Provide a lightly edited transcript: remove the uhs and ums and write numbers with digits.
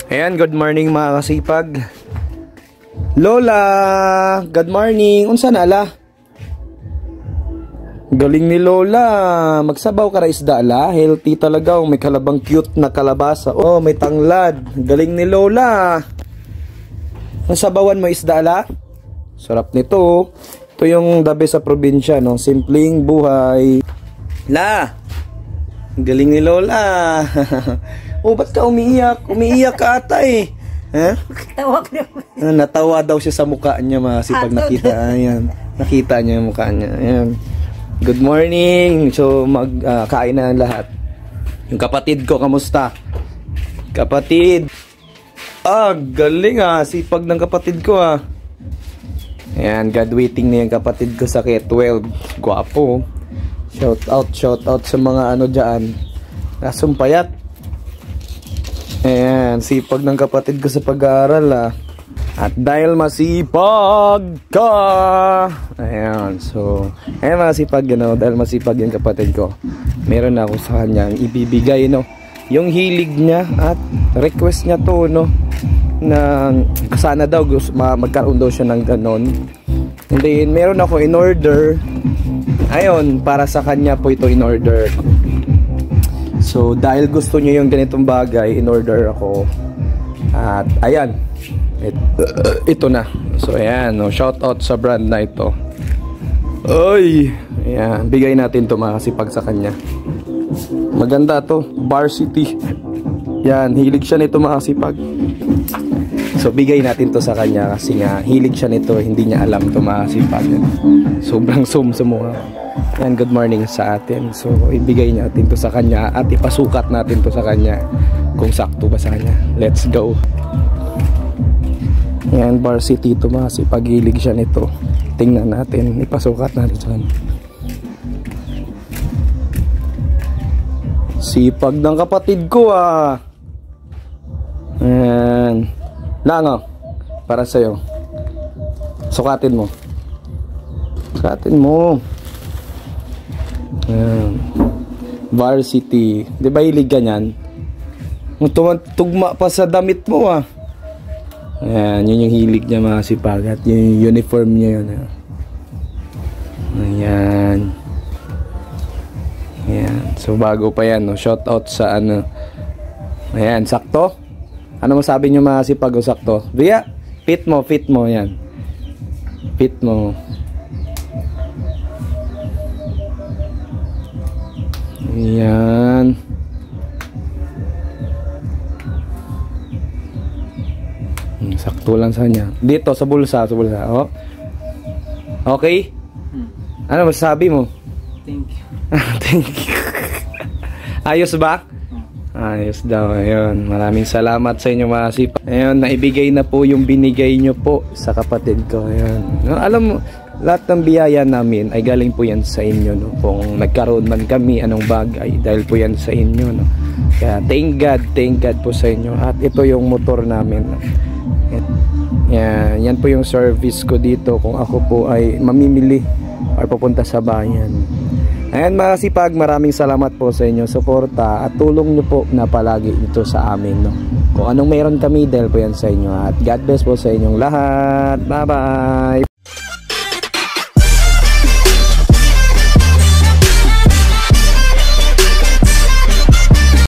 Ayan, good morning mga kasipag. Lola, good morning. Unsa na ala? Galing ni Lola. Magsabaw ka ra isda ala. Healthy talaga. May kalabang cute na kalabasa. Oh, may tanglad. Galing ni Lola. Nasabawan mo isda ala? Sarap nito. Ito yung dabe sa probinsya, no? Simpleng buhay. La! Galing ni Lola. Oh, ba't ka umiiyak? Umiiyak ka ata eh. Ha? Natawa daw siya sa mukha niya pag nakita. Ayan. Nakita niya yung mukha niya. Ayan. Good morning. So, kain na ang lahat. Yung kapatid ko, kamusta? Kapatid. Galing sipag ng kapatid ko Ayan, graduating na yung kapatid ko sa K-12. Gwapo. Shout out sa mga dyan. Nasumpayat. Ayan, sipag ng kapatid ko sa pag-aaral At dahil masipag ka, ayan, so ayan, masipag dahil masipag yung kapatid ko, meron ako sa kanya ibibigay, yung hilig niya at request niya to, na sana daw magkaroon daw siya ng ganon. And then meron ako in order, ayun, para sa kanya po ito in order. So dahil gusto niya yung ganitong bagay, in order ako. At ayan, ito na. So ayan, shout out sa brand na ito. Ay, ayan, bigay natin to mga kasipag sa kanya. Maganda to, Varsity. Yan, hilig siya nito mga kasipag. So bigay natin to sa kanya kasi nga hilig siya nito, hindi niya alam to mga kasipag. Sobrang sum sa mukha. Yan, good morning sa atin. So ibigay natin to sa kanya at ipasukat natin to sa kanya kung sakto ba sa kanya. Let's go. Yan, Varsity to mga kasipag, hilig siya nito. Tingnan natin, ipasukat natin sa kanya. Sipag ng kapatid ko Ayan. Lango, para sa'yo. Sukatin mo. Sukatin mo. Ayan. Varsity. Di ba hilig ganyan? Tugma pa sa damit mo Ayan, yun yung hilig niya mga sipag. At yun yung uniform niya yun. Ayan. Ayan. So bago pa yan, shout out sa Ayan, sakto. Ano masabi niyo mga sipag o sakto? Ria, fit mo yan. Fit mo. Ayan. Sakto lang sa kanya. Dito sa bulsa, oh. Okay? Ano masasabi mo? Thank you. Thank you. Ayos ba? Ayos daw. Ayun. Maraming salamat sa inyo mga sipag. Ayun, naibigay na po yung binigay nyo po sa kapatid ko. Ayun. Alam mo, lahat ng biyaya namin ay galing po yan sa inyo. Kung nagkaroon man kami anong bagay, dahil po yan sa inyo. Kaya thank God po sa inyo. At ito yung motor namin. Yan po yung service ko dito kung ako po ay mamimili or pupunta sa bayan. Ayan mga sipag, maraming salamat po sa inyong suporta at tulong nyo po na palagi ito sa amin. Kung anong meron kami dahil po yan sa inyo. At God bless po sa inyong lahat. Bye bye.